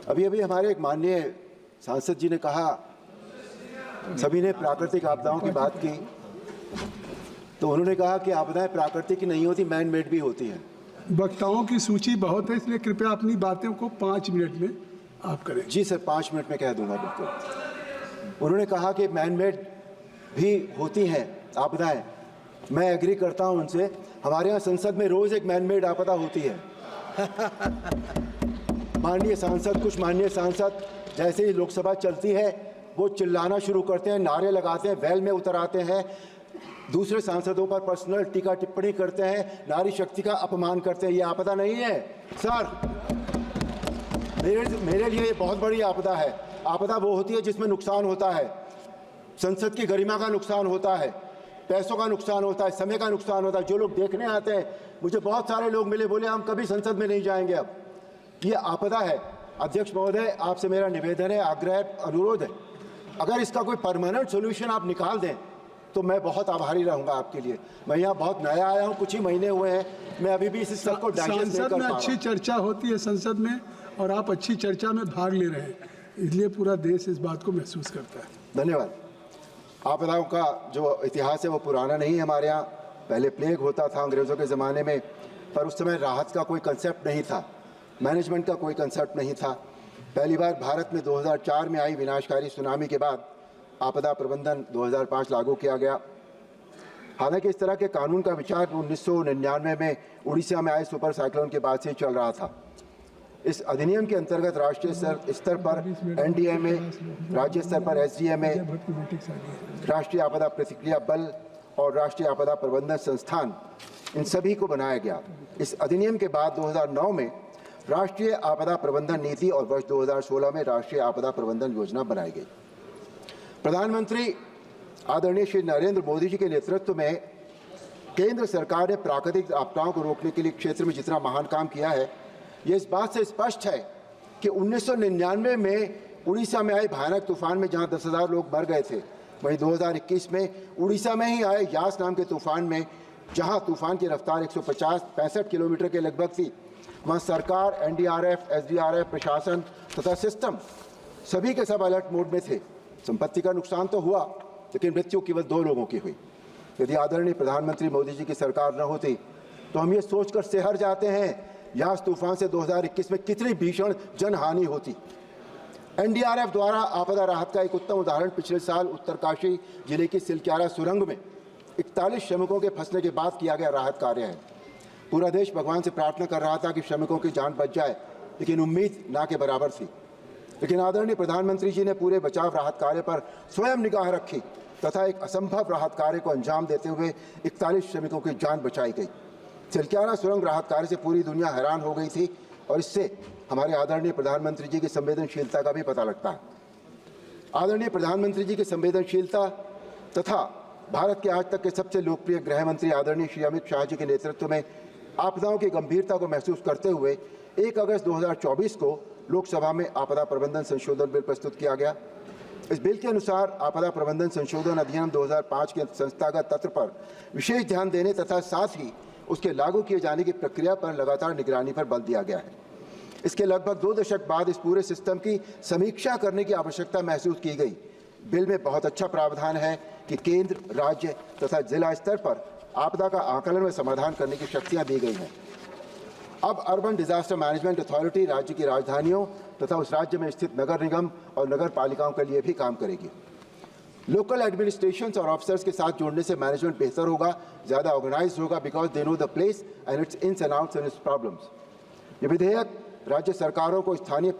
अभी अभी हमारे एक माननीय सांसद जी ने कहा, सभी ने प्राकृतिक आपदाओं की बात की, तो उन्होंने कहा कि आपदाएं प्राकृतिक की नहीं होती, मैन मेड भी होती हैं। वक्ताओं की सूची बहुत है, इसलिए कृपया अपनी बातों को 5 मिनट में आप करें। जी सर, 5 मिनट में कह दूंगा बिल्कुल। उन्होंने कहा कि मैन मेड भी होती हैं आपदाएं। मैं एग्री करता हूं उनसे। हमारे यहाँ संसद में रोज एक मैन मेड आपदा होती है। कुछ माननीय सांसद जैसे ही लोकसभा चलती है वो चिल्लाना शुरू करते हैं, नारे लगाते हैं, वेल में उतर आते हैं, दूसरे सांसदों पर पर्सनल टीका टिप्पणी करते हैं, नारी शक्ति का अपमान करते हैं। ये आपदा नहीं है सर, मेरे लिए ये बहुत बड़ी आपदा है। आपदा वो होती है जिसमें नुकसान होता है, संसद की गरिमा का नुकसान होता है, पैसों का नुकसान होता है, समय का नुकसान होता है। जो लोग देखने आते हैं, मुझे बहुत सारे लोग मिले, बोले हम कभी संसद में नहीं जाएंगे। अब ये आपदा है। अध्यक्ष महोदय, आपसे मेरा निवेदन है, आग्रह, अनुरोध है, अगर इसका कोई परमानेंट सोल्यूशन आप निकाल दें तो मैं बहुत आभारी रहूंगा आपके लिए। मैं यहाँ बहुत नया आया हूँ, कुछ ही महीने हुए हैं, मैं अभी भी इस सब को डाइजेस्ट नहीं कर पा रहा हूँ। अच्छी चर्चा होती है संसद में और आप अच्छी चर्चा में भाग ले रहे हैं, इसलिए पूरा देश इस बात को महसूस करता है। धन्यवाद। आपदाओं का जो इतिहास है वो पुराना नहीं है। हमारे यहाँ पहले प्लेग होता था अंग्रेज़ों के ज़माने में, पर उस समय राहत का कोई कंसेप्ट नहीं था, मैनेजमेंट का कोई कंसेप्ट नहीं था। पहली बार भारत में 2004 में आई विनाशकारी सुनामी के बाद आपदा प्रबंधन 2005 लागू किया गया। हालांकि इस तरह के कानून का विचार 1999 में उड़ीसा में आए सुपर साइक्लोन के बाद से चल रहा था। इस अधिनियम के अंतर्गत राष्ट्रीय स्तर पर NDMA, राज्य स्तर पर SDMA, राष्ट्रीय आपदा प्रतिक्रिया बल और राष्ट्रीय आपदा प्रबंधन संस्थान, इन सभी को बनाया गया। इस अधिनियम के बाद 2009 में राष्ट्रीय आपदा प्रबंधन नीति और वर्ष 2016 में राष्ट्रीय आपदा प्रबंधन योजना बनाई गई। प्रधानमंत्री आदरणीय श्री नरेंद्र मोदी जी के नेतृत्व में केंद्र सरकार ने प्राकृतिक आपदाओं को रोकने के लिए क्षेत्र में जितना महान काम किया है, ये इस बात से स्पष्ट है कि 1999 में उड़ीसा में आए भयानक तूफान में जहां 10,000 लोग मर गए थे, वहीं 2021 में उड़ीसा में ही आए यास नाम के तूफान में, जहां तूफान की रफ्तार 165 किलोमीटर के लगभग थी, वहां सरकार, NDRF, SDRF, प्रशासन तथा सिस्टम सभी के सब अलर्ट मोड में थे। संपत्ति का नुकसान तो हुआ, लेकिन मृत्यु केवल 2 लोगों की हुई। यदि आदरणीय प्रधानमंत्री मोदी जी की सरकार न होती तो हम ये सोचकर सिहर जाते हैं यास तूफान से 2021 में कितनी भीषण जनहानि होती। NDRF द्वारा आपदा राहत का एक उत्तम उदाहरण पिछले साल उत्तरकाशी जिले की सिलक्यारा सुरंग में 41 श्रमिकों के फंसने के बाद किया गया राहत कार्य है। पूरा देश भगवान से प्रार्थना कर रहा था कि श्रमिकों की जान बच जाए, लेकिन उम्मीद ना के बराबर थी। लेकिन आदरणीय प्रधानमंत्री जी ने पूरे बचाव राहत कार्य पर स्वयं निगाह रखी तथा एक असंभव राहत कार्य को अंजाम देते हुए 41 श्रमिकों की जान बचाई गई। सिलक्यारा सुरंग राहत कार्य से पूरी दुनिया हैरान हो गई थी और इससे हमारे आदरणीय प्रधानमंत्री जी की संवेदनशीलता का भी पता लगता है। आदरणीय प्रधानमंत्री जी की संवेदनशीलता तथा भारत के आज तक के सबसे लोकप्रिय गृह मंत्री आदरणीय श्री अमित शाह जी के नेतृत्व में आपदाओं की गंभीरता को महसूस करते हुए 1 अगस्त 2024 को लोकसभा में आपदा प्रबंधन संशोधन बिल प्रस्तुत किया गया। इस बिल के अनुसार आपदा प्रबंधन संशोधन अधिनियम 2005 के संस्थागत तत्व पर विशेष ध्यान देने तथा साथ ही उसके लागू किए जाने की प्रक्रिया पर लगातार निगरानी पर बल दिया गया है। इसके लगभग 2 दशक बाद इस पूरे सिस्टम की समीक्षा करने की आवश्यकता महसूस की गई। बिल में बहुत अच्छा प्रावधान है कि केंद्र, राज्य तथा जिला स्तर पर आपदा का आकलन व समाधान करने की शक्तियां दी गई हैं। अब अर्बन डिजास्टर मैनेजमेंट अथॉरिटी राज्य की राजधानियों तथा उस राज्य में स्थित नगर निगम और नगर पालिकाओं के लिए भी काम करेगी। लोकल एडमिनिस्ट्रेशंस और ऑफिसर्स के साथ जोड़ने से मैनेजमेंट बेहतर होगा, ज़्यादा ऑर्गेनाइज्ड होगा, because they know the place and its ins and outs and its problems. ये विधेयक राज्य सरकारों को स्थानीय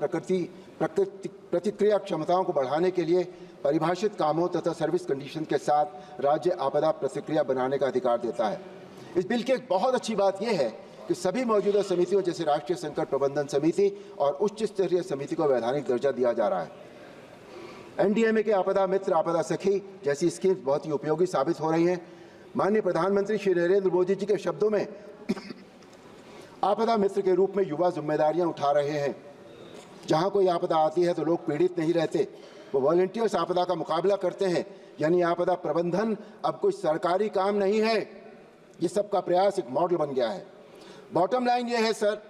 प्रतिक्रिया क्षमताओं को बढ़ाने के लिए परिभाषित कामों तथा सर्विस कंडीशन के साथ राज्य आपदा प्रतिक्रिया बनाने का अधिकार देता है। इस बिल की एक बहुत अच्छी बात यह है कि सभी मौजूदा समितियों जैसे राष्ट्रीय संकट प्रबंधन समिति और उच्च स्तरीय समिति को वैधानिक दर्जा दिया जा रहा है। NDMA के आपदा मित्र, आपदा सखी जैसी स्कीम्स बहुत ही उपयोगी साबित हो रही हैं। माननीय प्रधानमंत्री श्री नरेंद्र मोदी जी के शब्दों में आपदा मित्र के रूप में युवा जिम्मेदारियां उठा रहे हैं। जहां कोई आपदा आती है तो लोग पीड़ित नहीं रहते, वो वॉलंटियर्स आपदा का मुकाबला करते हैं। यानी आपदा प्रबंधन अब कोई सरकारी काम नहीं है, ये सबका प्रयास एक मॉडल बन गया है। बॉटम लाइन ये है सर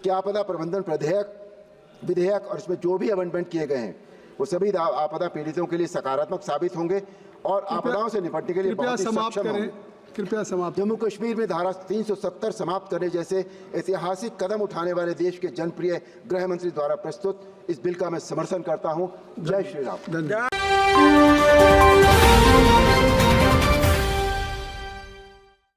कि आपदा प्रबंधन विधेयक विधेयक और इसमें जो भी अमेंडमेंट किए गए हैं वो सभी आपदा पीड़ितों के लिए सकारात्मक साबित होंगे और आपदाओं से निपटने के लिए कृपया बहुत ही समाप्त सक्षम करें। होंगे। कृपया समाप्त। जम्मू कश्मीर में धारा 370 समाप्त करने जैसे ऐतिहासिक कदम उठाने वाले देश के जनप्रिय गृह मंत्री द्वारा प्रस्तुत इस बिल का मैं समर्थन करता हूं। जय श्री राम। धन्यवाद।